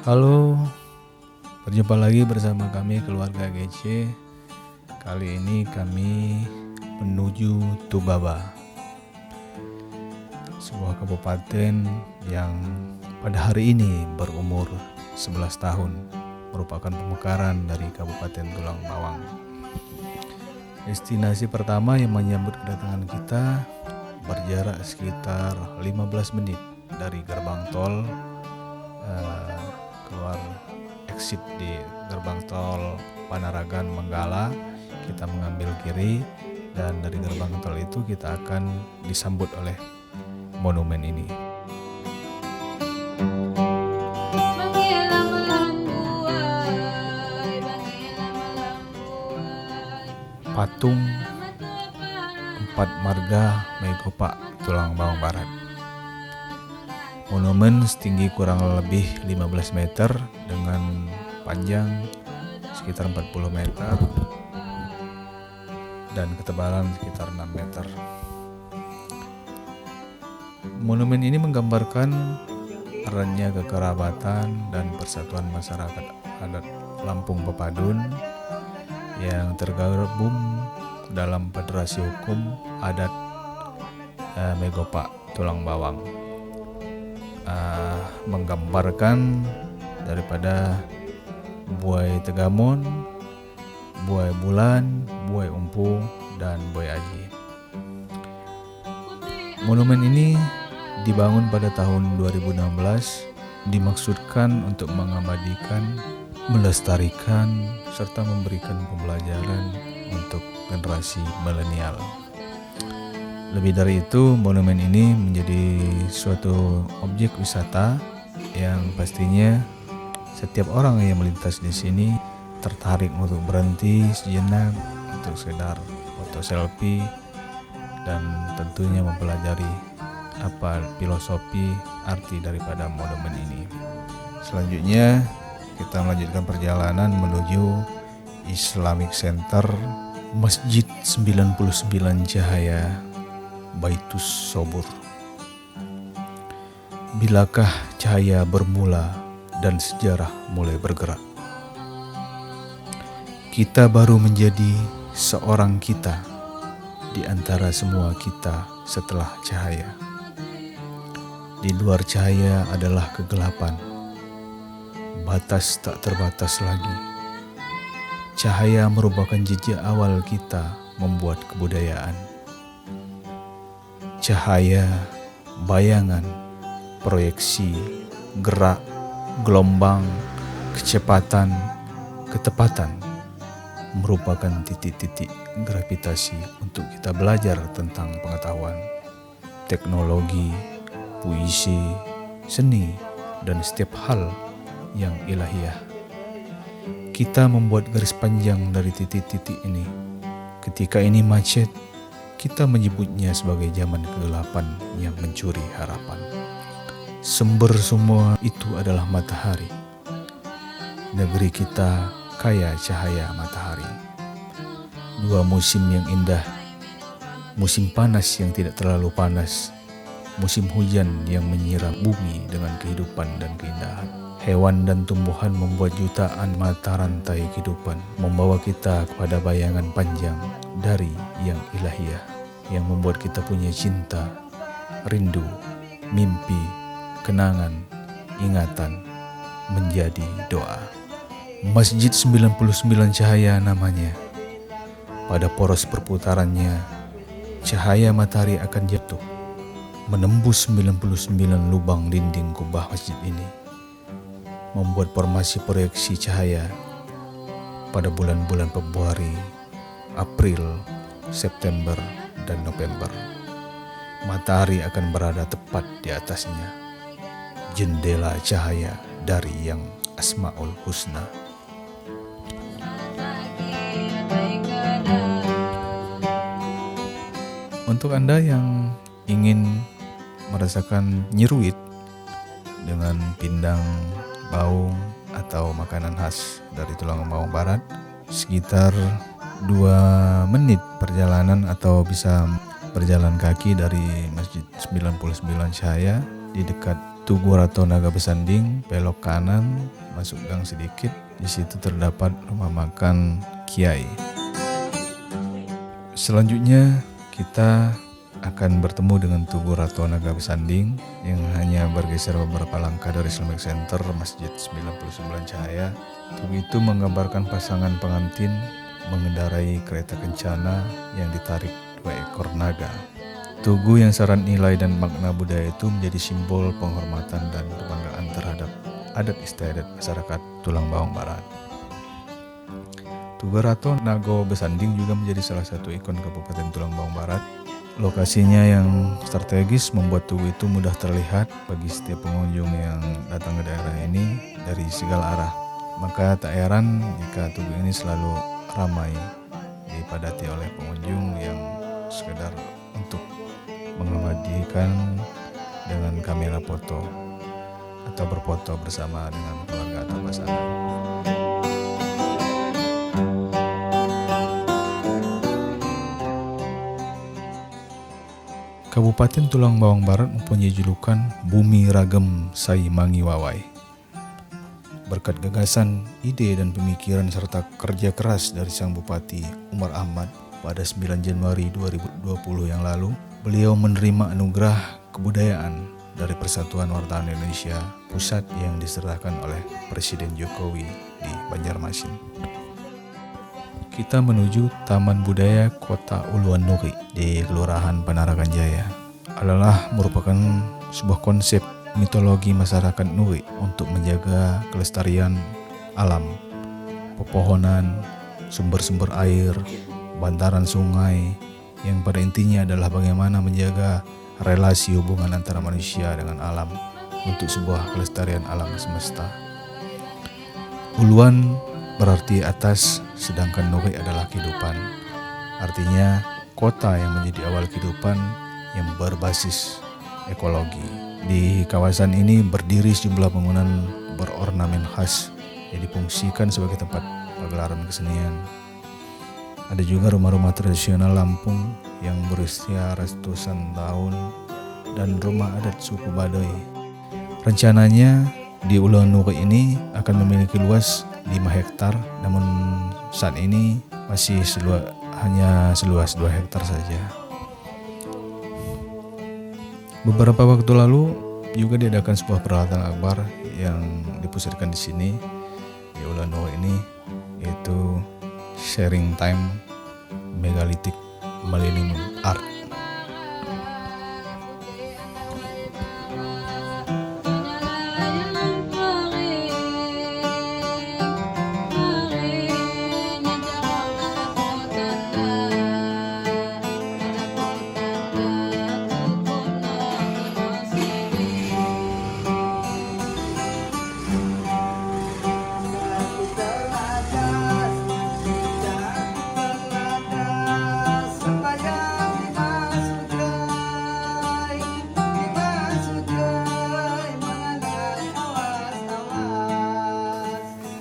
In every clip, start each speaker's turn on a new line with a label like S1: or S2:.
S1: Halo, berjumpa lagi bersama kami keluarga GC. Kali ini kami menuju Tubaba, sebuah kabupaten yang pada hari ini berumur 11 tahun, merupakan pemekaran dari Kabupaten Tulang Bawang. Destinasi pertama yang menyambut kedatangan kita berjarak sekitar 15 menit dari gerbang tol. Keluar exit di gerbang tol Panaragan Menggala, kita mengambil kiri dan dari gerbang tol itu kita akan disambut oleh monumen ini. Patung 4 Marga Megopak Tulang Bawang Barat. Monumen setinggi kurang lebih 15 meter dengan panjang sekitar 40 meter dan ketebalan sekitar 6 meter. Monumen ini menggambarkan eratnya kekerabatan dan persatuan masyarakat adat Lampung Pepadun yang tergabung dalam Federasi Hukum Adat Megopak Tulang Bawang. Menggambarkan daripada buai Tegamon, buai Bulan, buai Umpu, dan buai Aji. Monumen ini dibangun pada tahun 2016, dimaksudkan untuk mengabadikan, melestarikan, serta memberikan pembelajaran untuk generasi milenial. Lebih dari itu, monumen ini menjadi suatu objek wisata yang pastinya setiap orang yang melintas di sini tertarik untuk berhenti sejenak untuk sekedar foto selfie dan tentunya mempelajari apa filosofi arti daripada monumen ini. Selanjutnya kita melanjutkan perjalanan menuju Islamic Center Masjid 99 Cahaya Baitus Sobur. Bilakah cahaya bermula dan sejarah mulai bergerak? Kita baru menjadi seorang kita di antara semua kita setelah cahaya. Di luar cahaya adalah kegelapan. Batas tak terbatas lagi. Cahaya merupakan jejak awal kita membuat kebudayaan. Cahaya, bayangan, proyeksi, gerak, gelombang, kecepatan, ketepatan merupakan titik-titik gravitasi untuk kita belajar tentang pengetahuan, teknologi, puisi, seni, dan setiap hal yang ilahiyah. Kita membuat garis panjang dari titik-titik ini. Ketika ini macet, kita menyebutnya sebagai zaman kegelapan yang mencuri harapan. Sumber semua itu adalah matahari. Negeri kita kaya cahaya matahari. Dua musim yang indah, musim panas yang tidak terlalu panas, musim hujan yang menyiram bumi dengan kehidupan dan keindahan. Hewan dan tumbuhan membuat jutaan mata rantai kehidupan, membawa kita kepada bayangan panjang dari yang ilahiyah, yang membuat kita punya cinta, rindu, mimpi, kenangan, ingatan, menjadi doa. Masjid 99 Cahaya namanya. Pada poros perputarannya, cahaya matahari akan jatuh, menembus 99 lubang dinding kubah masjid ini, membuat formasi proyeksi cahaya pada bulan-bulan Februari, April, September, dan November. Matahari akan berada tepat di atasnya, jendela cahaya dari yang Asmaul Husna. Untuk Anda yang ingin merasakan nyeruit dengan pindang, baung, atau makanan khas dari Tulang Bawang Barat, sekitar 2 menit perjalanan atau bisa berjalan kaki dari Masjid 99 Cahaya di dekat Tugu Rato Naga Besanding, belok kanan, masuk gang sedikit. Di situ terdapat rumah makan Kiai. Selanjutnya kita akan bertemu dengan Tugu Rato Naga Besanding yang hanya bergeser beberapa langkah dari Islamic Center Masjid 99 Cahaya. Tugu itu menggambarkan pasangan pengantin mengendarai kereta kencana yang ditarik 2 ekor naga. Tugu yang syarat nilai dan makna budaya itu menjadi simbol penghormatan dan kebanggaan terhadap adat istiadat masyarakat Tulang Bawang Barat. Tugu Rato Naga Besanding juga menjadi salah satu ikon Kabupaten Tulang Bawang Barat. Lokasinya yang strategis membuat tugu itu mudah terlihat bagi setiap pengunjung yang datang ke daerah ini dari segala arah. Maka tak heran jika tugu ini selalu ramai dipadati oleh pengunjung yang sekedar untuk mengabadikan dengan kamera foto atau berfoto bersama dengan keluarga atau pasangan. Kabupaten Tulang Bawang Barat mempunyai julukan Bumi Ragem Sai Mangi Wawai. Berkat gagasan, ide dan pemikiran serta kerja keras dari Sang Bupati Umar Ahmad pada 9 Januari 2020 yang lalu, beliau menerima anugerah kebudayaan dari Persatuan Wartawan Indonesia Pusat yang diserahkan oleh Presiden Jokowi di Banjarmasin. Kita menuju Taman Budaya Kota Uluan Nuri di Kelurahan Panaragan Jaya. Adalah merupakan sebuah konsep mitologi masyarakat Nuri untuk menjaga kelestarian alam, pepohonan, sumber-sumber air, bantaran sungai, yang pada intinya adalah bagaimana menjaga relasi hubungan antara manusia dengan alam untuk sebuah kelestarian alam semesta. Uluan berarti atas, sedangkan Nuri adalah kehidupan. Artinya kota yang menjadi awal kehidupan yang berbasis ekologi. Di kawasan ini berdiri sejumlah bangunan berornamen khas yang difungsikan sebagai tempat pagelaran kesenian. Ada juga rumah-rumah tradisional Lampung yang berusia ratusan tahun dan rumah adat suku Baduy. Rencananya di Uluan Nuri ini akan memiliki luas 5 hektar, namun saat ini masih hanya seluas 2 hektar saja. Beberapa waktu lalu juga diadakan sebuah peralatan akbar yang dipusatkan di sini di Uluan Nuri ini, yaitu Sharing Time Megalithic Millennium Art.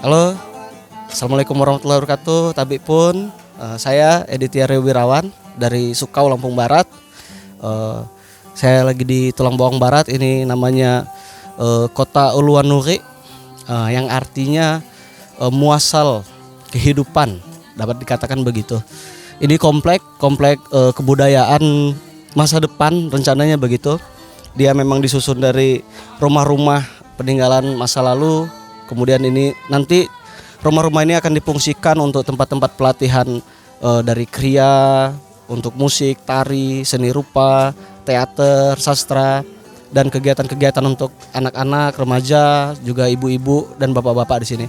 S2: Halo, Assalamualaikum warahmatullahi wabarakatuh. Tabik pun, saya Editya Wirawan dari Sukau, Lampung Barat. Saya lagi di Tulang Bawang Barat, ini namanya Kota Uluan Nuri, yang artinya muasal kehidupan, dapat dikatakan begitu. Ini komplek kebudayaan masa depan, rencananya begitu. Dia memang disusun dari rumah-rumah peninggalan masa lalu. Kemudian ini nanti rumah-rumah ini akan difungsikan untuk tempat-tempat pelatihan dari kriya, untuk musik, tari, seni rupa, teater, sastra, dan kegiatan-kegiatan untuk anak-anak, remaja, juga ibu-ibu dan bapak-bapak di sini.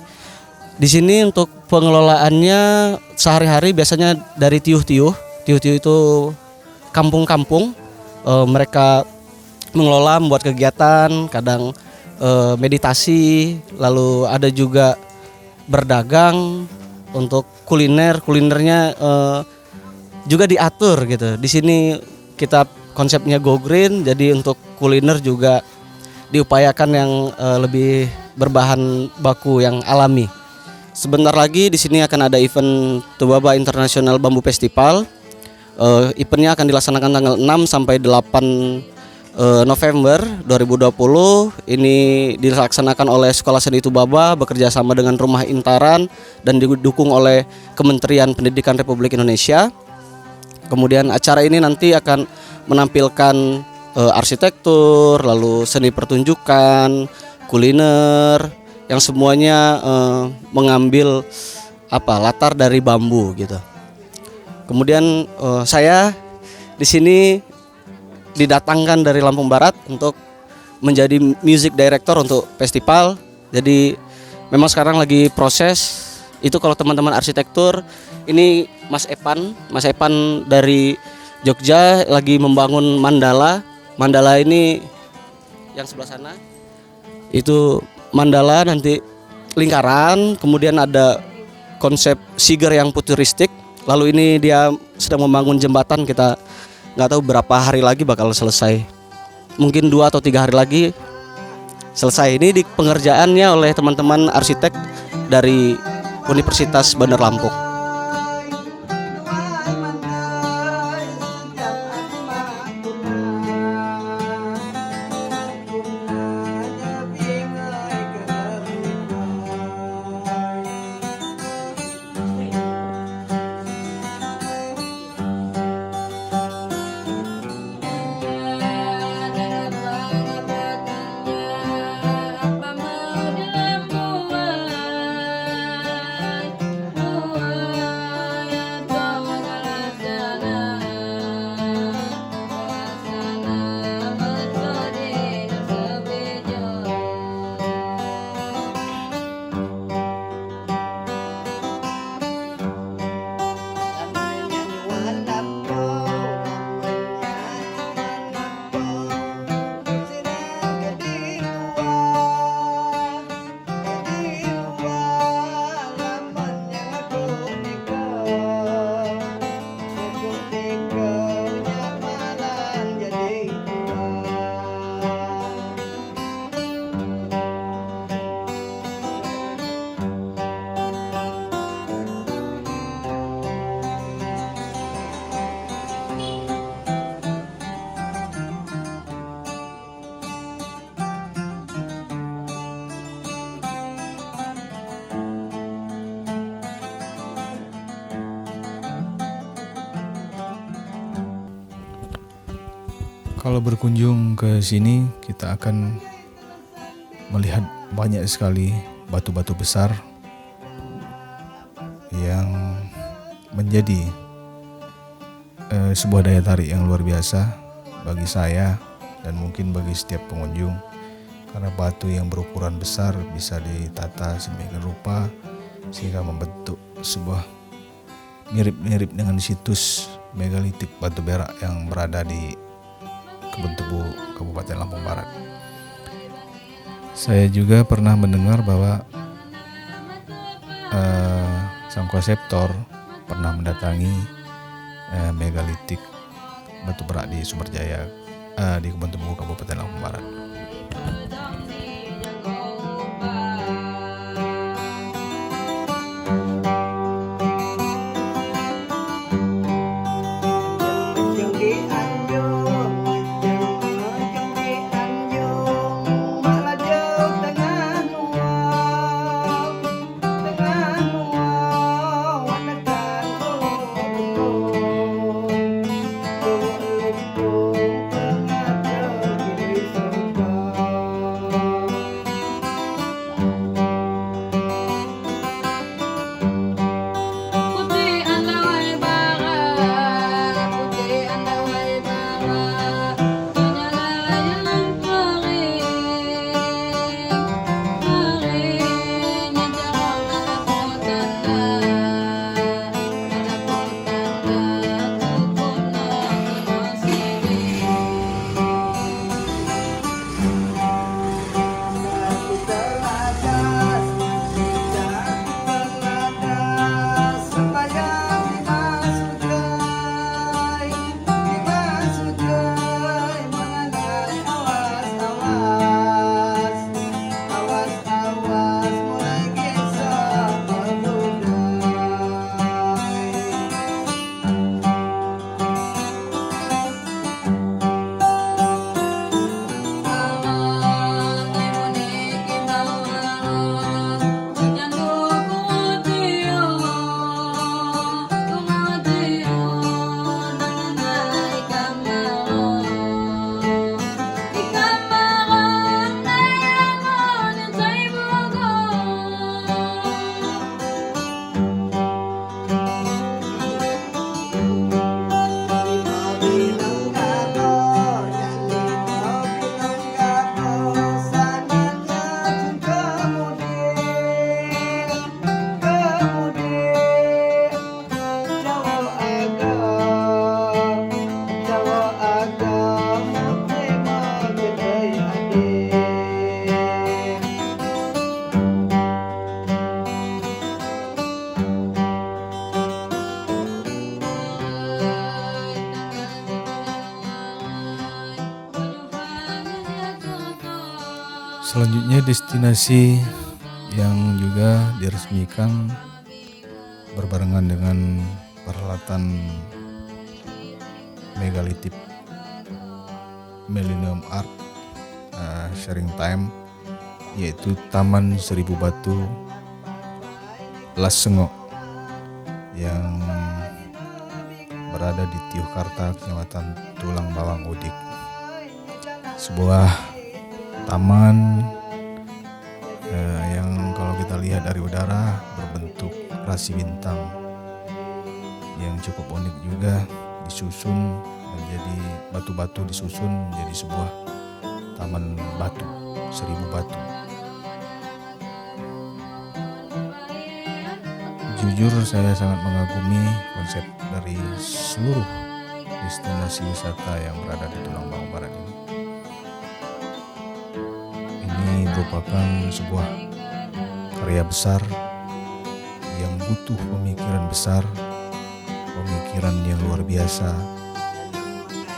S2: Di sini untuk pengelolaannya sehari-hari biasanya dari tiuh-tiuh. Tiuh-tiuh itu kampung-kampung, mereka mengelola, membuat kegiatan, kadang meditasi, lalu ada juga berdagang, untuk kulinernya juga diatur gitu. Di sini kita konsepnya go green, jadi untuk kuliner juga diupayakan yang lebih berbahan baku yang alami. Sebentar lagi di sini akan ada event Tubaba International Bambu Festival. Eventnya akan dilaksanakan tanggal 6 sampai 8 November 2020 ini dilaksanakan oleh Sekolah Seni Tubaba bekerja sama dengan Rumah Intaran dan didukung oleh Kementerian Pendidikan Republik Indonesia. Kemudian acara ini nanti akan menampilkan arsitektur, lalu seni pertunjukan, kuliner yang semuanya mengambil latar dari bambu gitu. Kemudian saya di sini didatangkan dari Lampung Barat untuk menjadi music director untuk festival. Jadi memang sekarang lagi proses itu. Kalau teman-teman arsitektur ini Mas Epan dari Jogja lagi membangun mandala. Mandala ini yang sebelah sana itu mandala nanti lingkaran, kemudian ada konsep siger yang futuristik. Lalu ini dia sedang membangun jembatan, kita nggak tahu berapa hari lagi bakal selesai, mungkin 2 atau 3 hari lagi selesai. Ini di pengerjaannya oleh teman-teman arsitek dari Universitas Bandar Lampung.
S1: Kalau berkunjung ke sini kita akan melihat banyak sekali batu-batu besar yang menjadi sebuah daya tarik yang luar biasa bagi saya dan mungkin bagi setiap pengunjung, karena batu yang berukuran besar bisa ditata sedemikian rupa sehingga membentuk sebuah mirip-mirip dengan situs megalitik batu berak yang berada di Kebun Tebu, Kabupaten Lampung Barat. Saya juga pernah mendengar bahwa sang konseptor pernah mendatangi megalitik batu berak di Sumberjaya, di Kebun Tebu, Kabupaten Lampung Barat. Selanjutnya destinasi yang juga diresmikan berbarengan dengan peralatan megalitik Millennium Art Sharing Time, yaitu Taman Seribu Batu Lasengok yang berada di Tiukarta, Kecamatan Tulang Bawang Udik. Sebuah taman yang kalau kita lihat dari udara berbentuk rasi bintang yang cukup unik juga, disusun menjadi batu-batu, disusun menjadi sebuah taman batu, 1000 batu. Jujur saya sangat mengagumi konsep dari seluruh destinasi wisata yang berada di Tulang Bawang Barat ini. Ini merupakan sebuah karya besar yang butuh pemikiran besar, pemikiran yang luar biasa,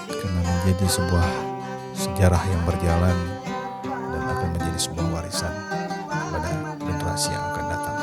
S1: karena menjadi sebuah sejarah yang berjalan dan akan menjadi sebuah warisan kepada generasi yang akan datang.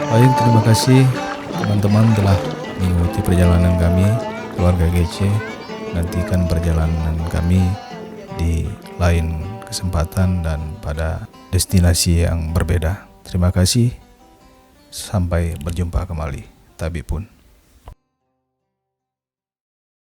S1: Baik, terima kasih teman-teman telah mengikuti perjalanan kami, keluarga GC. Nantikan perjalanan kami di lain kesempatan dan pada destinasi yang berbeda. Terima kasih, sampai berjumpa kembali. Tabipun.